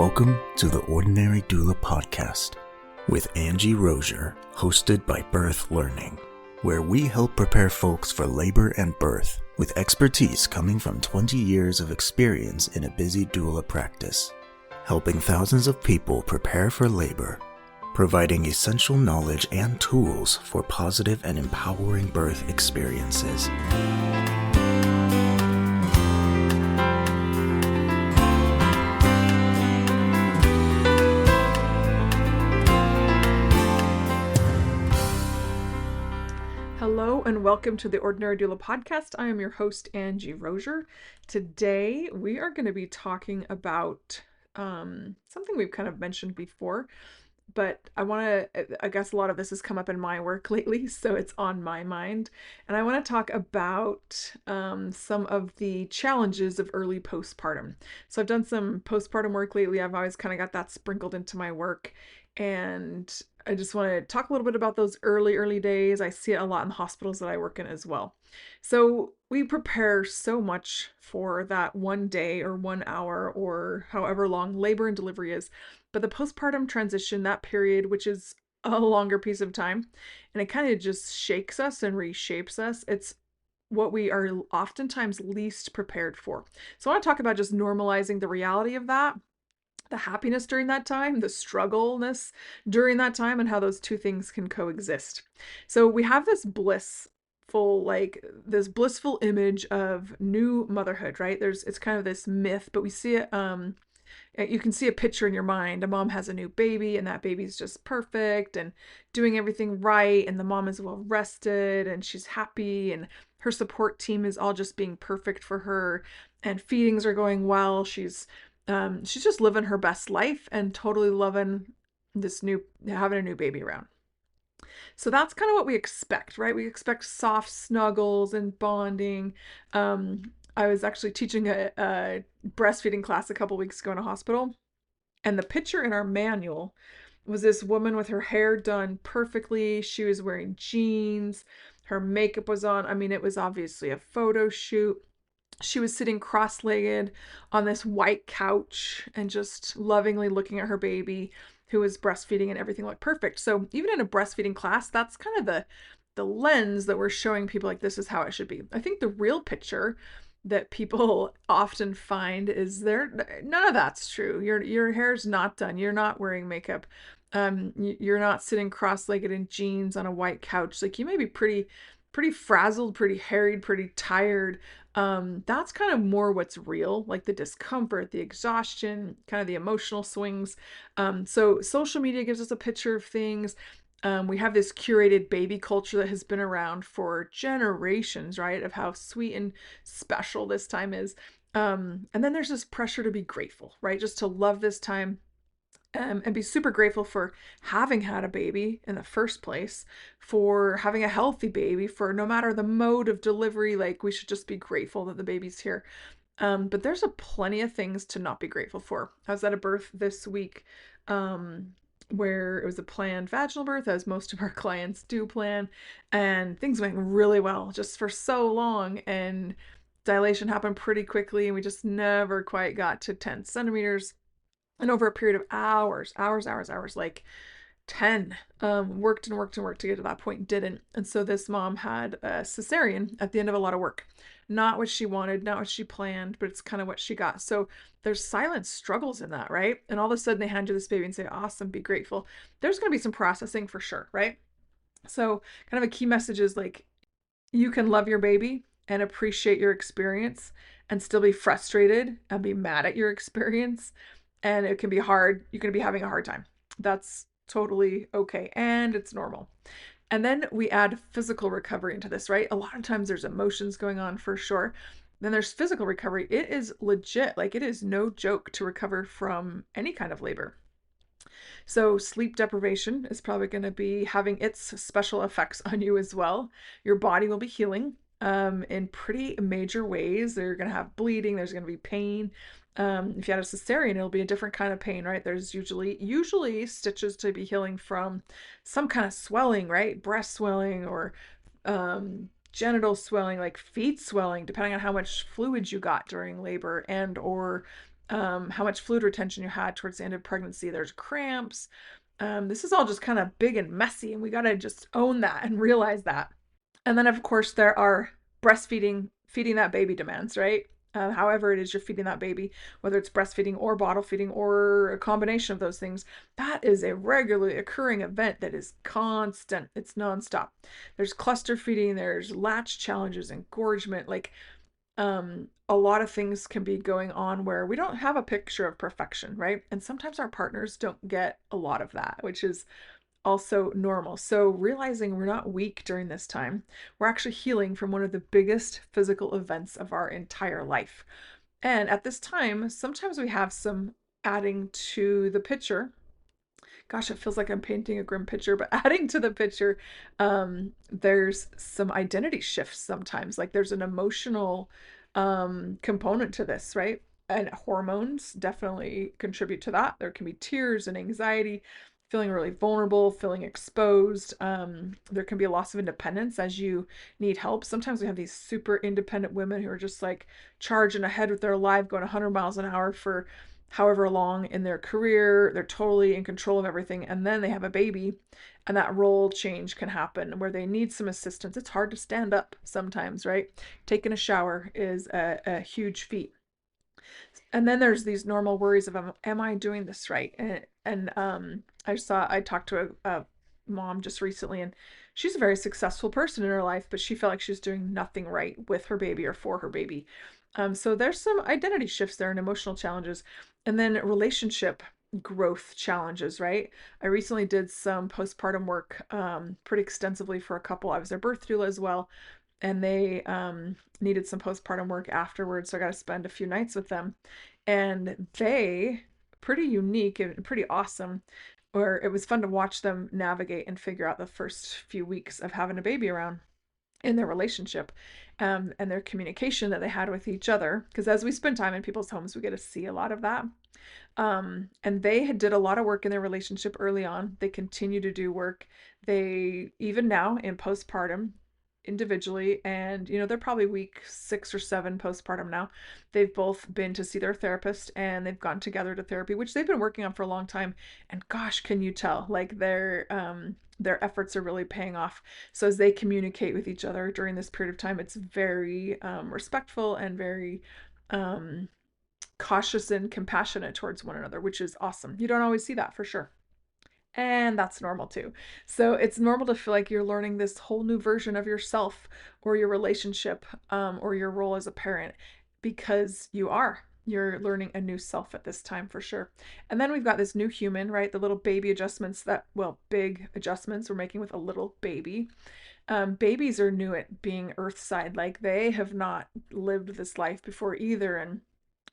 Welcome to the Ordinary Doula Podcast with Angie Rozier, hosted by Birth Learning, where we help prepare folks for labor and birth with expertise coming from 20 years of experience in a busy doula practice, helping thousands of people prepare for labor, providing essential knowledge and tools for positive and empowering birth experiences. Hello and welcome to the Ordinary Doula Podcast. I am your host, Angie Rozier. Today we are going to be talking about something we've kind of mentioned before, but I guess a lot of this has come up in my work lately, so it's on my mind. And I want to talk about some of the challenges of early postpartum. So I've done some postpartum work lately. I've always kind of got that sprinkled into my work. And I just want to talk a little bit about those early days. I see it a lot in the hospitals that I work in as well. So we prepare so much for that 1 day or 1 hour or however long labor and delivery is. But the postpartum transition, that period, which is a longer piece of time, and it kind of just shakes us and reshapes us. It's what we are oftentimes least prepared for. So I want to talk about just normalizing the reality of that, the happiness during that time, the struggleness during that time, and how those two things can coexist. So we have this blissful image of new motherhood, right? It's kind of this myth, but we see it, you can see a picture in your mind. A mom has a new baby and that baby's just perfect and doing everything right, and the mom is well rested and she's happy, and her support team is all just being perfect for her, and feedings are going well. She's just living her best life and totally loving having a new baby around. So that's kind of what we expect, right? We expect soft snuggles and bonding. I was actually teaching a breastfeeding class a couple weeks ago in a hospital, and the picture in our manual was this woman with her hair done perfectly. She was wearing jeans. Her makeup was on. I mean, it was obviously a photo shoot. She was sitting cross-legged on this white couch and just lovingly looking at her baby who was breastfeeding, and everything looked perfect. So even in a breastfeeding class, that's kind of the lens that we're showing people, like, this is how it should be. I think the real picture that people often find is none of that's true. Your hair's not done. You're not wearing makeup. You're not sitting cross-legged in jeans on a white couch. Like, you may be pretty frazzled, pretty harried, pretty tired. That's kind of more what's real, like the discomfort, the exhaustion, kind of the emotional swings. So social media gives us a picture of things. We have this curated baby culture that has been around for generations, right? Of how sweet and special this time is. And then there's this pressure to be grateful, right? Just to love this time. And be super grateful for having had a baby in the first place, for having a healthy baby, for no matter the mode of delivery, like, we should just be grateful that the baby's here. But there's plenty of things to not be grateful for. I was at a birth this week where it was a planned vaginal birth, as most of our clients do plan, and things went really well just for so long, and dilation happened pretty quickly, and we just never quite got to 10 centimeters. And over a period of hours, like 10, worked to get to that point, didn't. And so this mom had a cesarean at the end of a lot of work. Not what she wanted, not what she planned, but it's kind of what she got. So there's silent struggles in that, right? And all of a sudden they hand you this baby and say, awesome, be grateful. There's going to be some processing for sure, right? So kind of a key message is, like, you can love your baby and appreciate your experience and still be frustrated and be mad at your experience. And it can be hard. You're going to be having a hard time. That's totally okay. And it's normal. And then we add physical recovery into this, right? A lot of times there's emotions going on for sure. Then there's physical recovery. It is legit. Like, it is no joke to recover from any kind of labor. So sleep deprivation is probably going to be having its special effects on you as well. Your body will be healing in pretty major ways. They're going to have bleeding. There's going to be pain. If you had a cesarean, it'll be a different kind of pain, right? There's usually stitches to be healing from some kind of swelling, right? Breast swelling or genital swelling, like feet swelling, depending on how much fluid you got during labor, and or how much fluid retention you had towards the end of pregnancy. There's cramps. This is all just kind of big and messy, and we got to just own that and realize that. And then, of course, there are breastfeeding, feeding that baby demands, right? However it is you're feeding that baby, whether it's breastfeeding or bottle feeding or a combination of those things, that is a regularly occurring event that is constant. It's nonstop. There's cluster feeding, there's latch challenges, engorgement, like a lot of things can be going on where we don't have a picture of perfection, right? And sometimes our partners don't get a lot of that, which is also normal. So realizing we're not weak during this time, we're actually healing from one of the biggest physical events of our entire life. And at this time, sometimes we have some adding to the picture. Gosh, it feels like I'm painting a grim picture, but adding to the picture, there's some identity shifts sometimes. Like there's an emotional component to this, right? And hormones definitely contribute to that. There can be tears and anxiety, feeling really vulnerable, feeling exposed. There can be a loss of independence as you need help. Sometimes we have these super independent women who are just like charging ahead with their life, going 100 miles an hour for however long in their career. They're totally in control of everything. And then they have a baby, and that role change can happen where they need some assistance. It's hard to stand up sometimes, right? Taking a shower is a huge feat. And then there's these normal worries of, am I doing this right? And I talked to a mom just recently, and she's a very successful person in her life, but she felt like she was doing nothing right with her baby or for her baby. So there's some identity shifts there and emotional challenges, and then relationship growth challenges, right? I recently did some postpartum work pretty extensively for a couple. I was their birth doula as well, and they needed some postpartum work afterwards. So I got to spend a few nights with them. And they, pretty unique and pretty awesome, where it was fun to watch them navigate and figure out the first few weeks of having a baby around in their relationship, and their communication that they had with each other. Because as we spend time in people's homes, we get to see a lot of that. And they had did a lot of work in their relationship early on. They continue to do work. They, even now in postpartum, individually, and they're probably week 6 or 7 postpartum now. They've both been to see their therapist, and they've gone together to therapy, which they've been working on for a long time. And gosh, can you tell, like their efforts are really paying off. So as they communicate with each other during this period of time, it's very respectful and very cautious and compassionate towards one another, which is awesome. You don't always see that, for sure. And that's normal too. So it's normal to feel like you're learning this whole new version of yourself or your relationship, or your role as a parent, because you're learning a new self at this time, for sure. And then we've got this new human, right? The little baby adjustments big adjustments we're making with a little baby. Babies are new at being earthside. Like they have not lived this life before either. And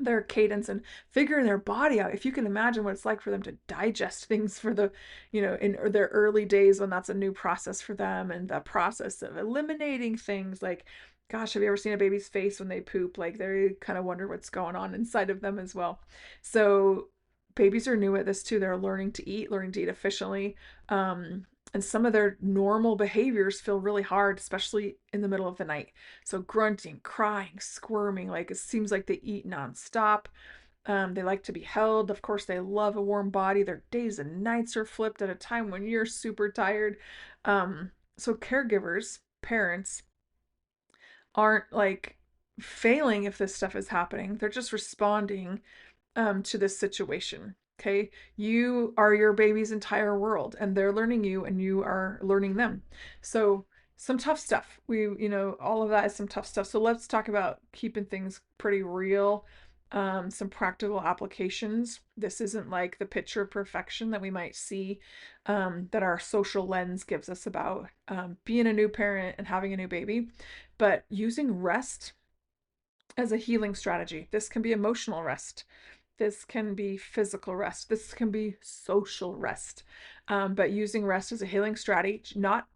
their cadence and figuring their body out. If you can imagine what it's like for them to digest things for in their early days, when that's a new process for them, and the process of eliminating things like, gosh, have you ever seen a baby's face when they poop? Like they kind of wonder what's going on inside of them as well. So babies are new at this too. They're learning to eat efficiently. And some of their normal behaviors feel really hard, especially in the middle of the night. So grunting, crying, squirming, like it seems like they eat nonstop. They like to be held. Of course, they love a warm body. Their days and nights are flipped at a time when you're super tired. So caregivers, parents, aren't like failing if this stuff is happening. They're just responding to this situation. Okay. You are your baby's entire world, and they're learning you and you are learning them. So some tough stuff. All of that is some tough stuff. So let's talk about keeping things pretty real. Some practical applications. This isn't like the picture of perfection that we might see, that our social lens gives us about being a new parent and having a new baby, but using rest as a healing strategy. This can be emotional rest. This can be physical rest. This can be social rest. But using rest as a healing strategy, not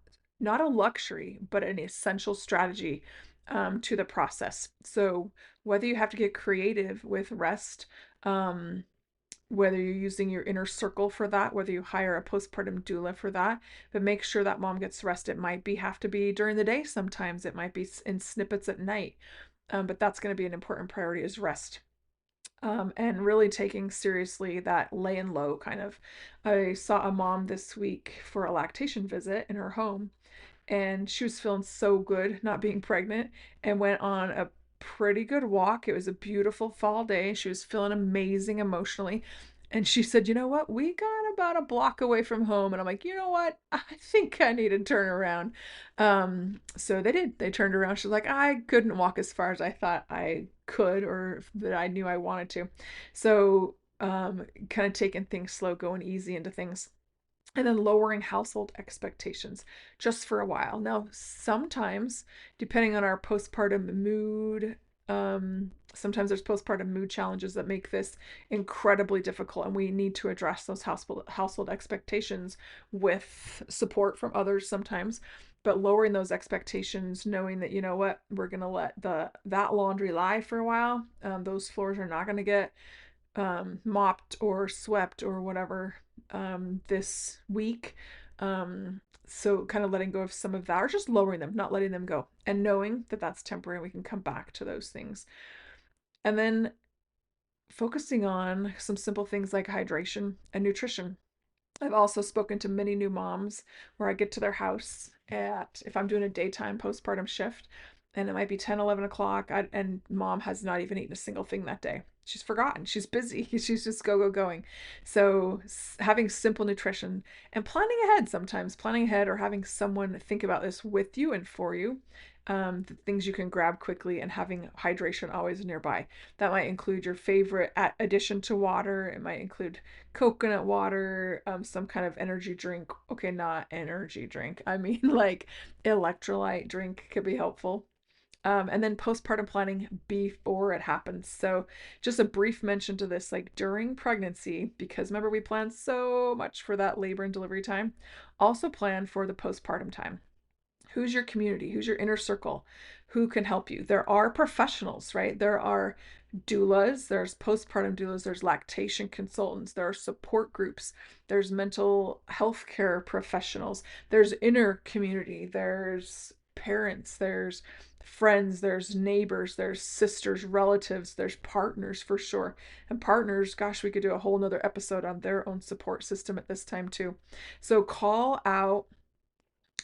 a luxury, but an essential strategy to the process. So whether you have to get creative with rest, whether you're using your inner circle for that, whether you hire a postpartum doula for that, but make sure that mom gets rest. It might have to be during the day. Sometimes it might be in snippets at night. But that's going to be an important priority, is rest. and really taking seriously that laying low kind of. I saw a mom this week for a lactation visit in her home, and she was feeling so good not being pregnant and went on a pretty good walk. It was a beautiful fall day. She was feeling amazing emotionally. And she said, "You know what? We got about a block away from home." And I'm like, "You know what? I think I need to turn around." So they did. They turned around. She's like, "I couldn't walk as far as I thought I could or that I knew I wanted to." So, kind of taking things slow, going easy into things, and then lowering household expectations just for a while. Now, sometimes, depending on our postpartum mood, sometimes there's postpartum mood challenges that make this incredibly difficult, and we need to address those household expectations with support from others sometimes. But lowering those expectations, knowing that, you know what, we're gonna let that laundry lie for a while. Those floors are not gonna get mopped or swept or whatever this week. So kind of letting go of some of that, or just lowering them, not letting them go, and knowing that that's temporary and we can come back to those things. And then focusing on some simple things like hydration and nutrition. I've also spoken to many new moms where I get to their house at, if I'm doing a daytime postpartum shift, and it might be 10, 11 o'clock, and mom has not even eaten a single thing that day. She's forgotten. She's busy. She's just going. So having simple nutrition and planning ahead, sometimes planning ahead or having someone think about this with you and for you, the things you can grab quickly, and having hydration always nearby. That might include your favorite addition to water. It might include coconut water, some kind of energy drink. Okay, not energy drink. I mean, like electrolyte drink could be helpful. And then postpartum planning before it happens. So, just a brief mention to this, like during pregnancy, because remember, we plan so much for that labor and delivery time. Also, plan for the postpartum time. Who's your community? Who's your inner circle? Who can help you? There are professionals, right? There are doulas, there's postpartum doulas, there's lactation consultants, there are support groups, there's mental health care professionals, there's inner community, there's parents, there's friends, there's neighbors, there's sisters, relatives, there's partners for sure. And partners, gosh, we could do a whole nother episode on their own support system at this time too. So call out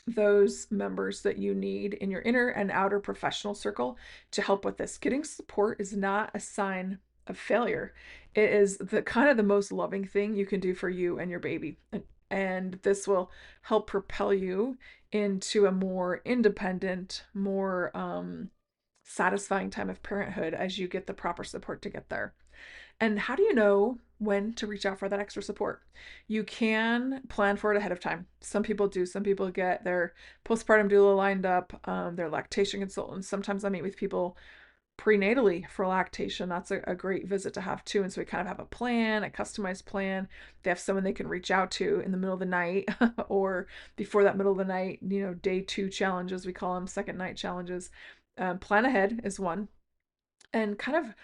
those members that you need in your inner and outer professional circle to help with this. Getting support is not a sign of failure. It is the kind of the most loving thing you can do for you and your baby. And this will help propel you into a more independent, more satisfying time of parenthood as you get the proper support to get there. And how do you know when to reach out for that extra support? You can plan for it ahead of time. Some people do. Some people get their postpartum doula lined up, their lactation consultants. Sometimes I meet with people prenatally for lactation. That's a great visit to have too. And so we kind of have a plan, a customized plan. They have someone they can reach out to in the middle of the night or before that middle of the night, day two challenges, we call them second night challenges. Plan ahead is one, and kind of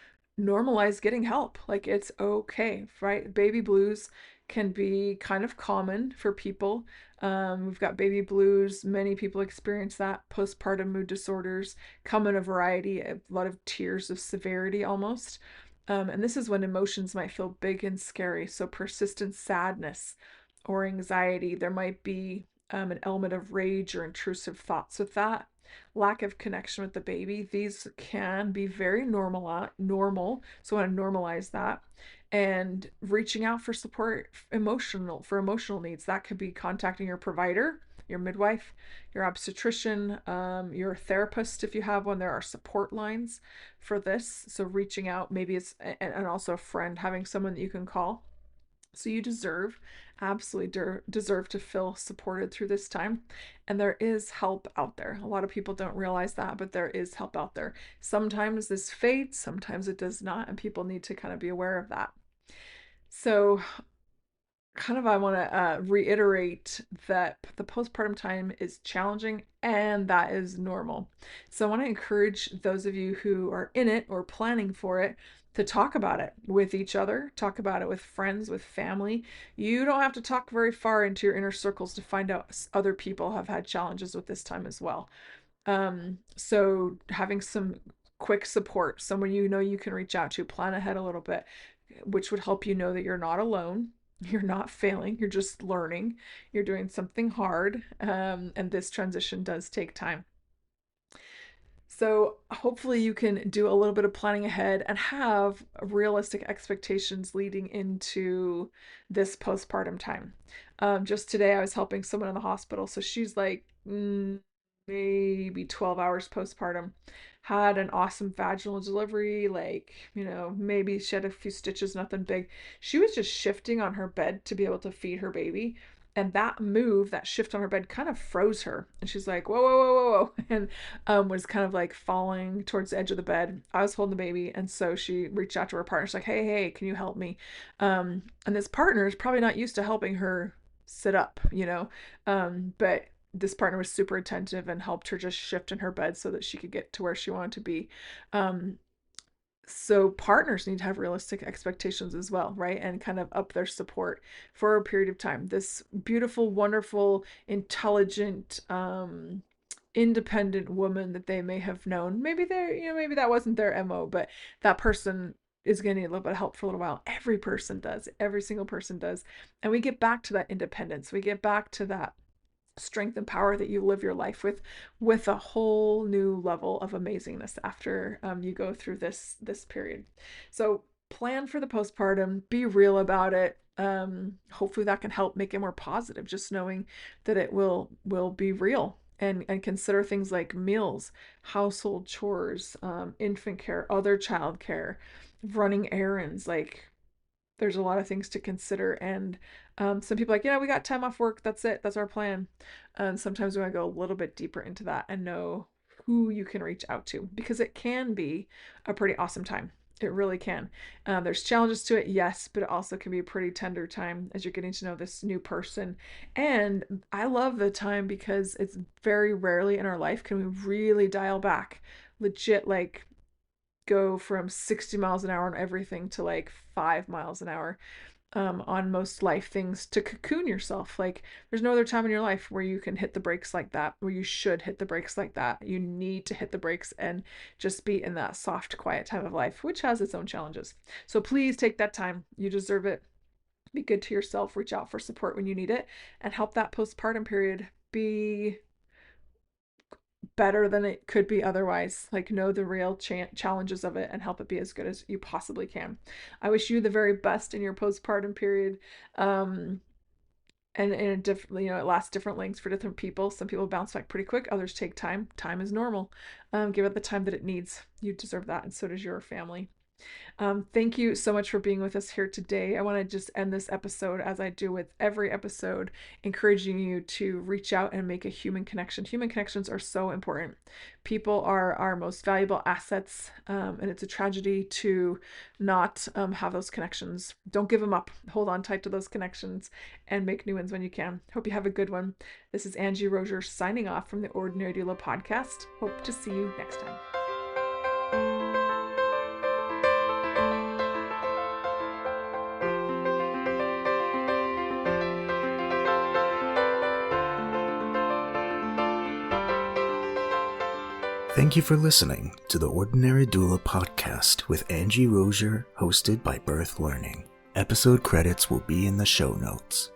normalize getting help. Like it's okay, right? Baby blues can be kind of common for people. We've got baby blues. Many people experience that. Postpartum mood disorders come in a variety, a lot of tiers of severity almost. And this is when emotions might feel big and scary. So persistent sadness or anxiety. There might be an element of rage or intrusive thoughts with that. Lack of connection with the baby. These can be very normal. So I want to normalize that. And reaching out for support, for emotional needs. That could be contacting your provider, your midwife, your obstetrician, your therapist if you have one. There are support lines for this. So reaching out, maybe it's, and also a friend, having someone that you can call. So you absolutely deserve to feel supported through this time. And there is help out there. A lot of people don't realize that, but there is help out there. Sometimes this fades, sometimes it does not, and people need to kind of be aware of that. So kind of I want to reiterate that the postpartum time is challenging and that is normal. So I want to encourage those of you who are in it or planning for it to talk about it with each other, talk about it with friends, with family. You don't have to talk very far into your inner circles to find out other people have had challenges with this time as well. So having some quick support, someone you know you can reach out to, plan ahead a little bit, which would help you know that you're not alone. You're not failing, you're just learning. You're doing something hard, and this transition does take time. So hopefully you can do a little bit of planning ahead and have realistic expectations leading into this postpartum time. Just today I was helping someone in the hospital. So she's like maybe 12 hours postpartum, had an awesome vaginal delivery, like, maybe she had a few stitches, nothing big. She was just shifting on her bed to be able to feed her baby. And that move, that shift on her bed kind of froze her. And she's like, whoa, whoa, whoa, whoa, whoa. And was kind of like falling towards the edge of the bed. I was holding the baby. And so she reached out to her partner. She's like, hey, can you help me? And this partner is probably not used to helping her sit up, but this partner was super attentive and helped her just shift in her bed so that she could get to where she wanted to be. So partners need to have realistic expectations as well, right? And kind of up their support for a period of time. This beautiful, wonderful, intelligent, independent woman that they may have known, maybe maybe that wasn't their MO, but that person is going to need a little bit of help for a little while. Every person does. Every single person does. And we get back to that independence. We get back to that strength and power that you live your life with a whole new level of amazingness after you go through this period. So plan for the postpartum, be real about it. Hopefully that can help make it more positive, just knowing that it will be real. And consider things like meals, household chores, infant care, other child care, running errands. Like, there's a lot of things to consider. And some people are like, we got time off work. That's it. That's our plan. And sometimes we want to go a little bit deeper into that and know who you can reach out to, because it can be a pretty awesome time. It really can. There's challenges to it, yes, but it also can be a pretty tender time as you're getting to know this new person. And I love the time because it's very rarely in our life can we really dial back, legit, like go from 60 miles an hour on everything to like 5 miles an hour on most life things, to cocoon yourself. Like, there's no other time in your life where you can hit the brakes like that, where you should hit the brakes like that. You need to hit the brakes and just be in that soft, quiet time of life, which has its own challenges. So please take that time. You deserve it. Be good to yourself. Reach out for support when you need it, and help that postpartum period be better than it could be otherwise. Like, know the real challenges of it and help it be as good as you possibly can. I wish you the very best in your postpartum period. And in a different, it lasts different lengths for different people. Some people bounce back pretty quick, others take time. Time is normal. Give it the time that it needs. You deserve that, and so does your family. Thank you so much for being with us here today. I want to just end this episode, as I do with every episode, encouraging you to reach out and make a human connection. Human connections are so important. People are our most valuable assets, and it's a tragedy to not have those connections. Don't give them up. Hold on tight to those connections and make new ones when you can. Hope you have a good one. This is Angie Rozier signing off from the Ordinary Doula podcast. Hope to see you next time. Thank you for listening to the Ordinary Doula podcast with Angie Rozier, hosted by Birth Learning. Episode credits will be in the show notes.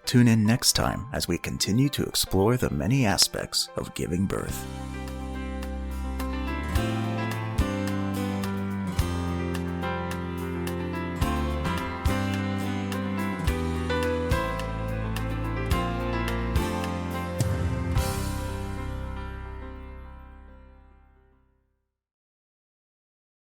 Tune in next time as we continue to explore the many aspects of giving birth.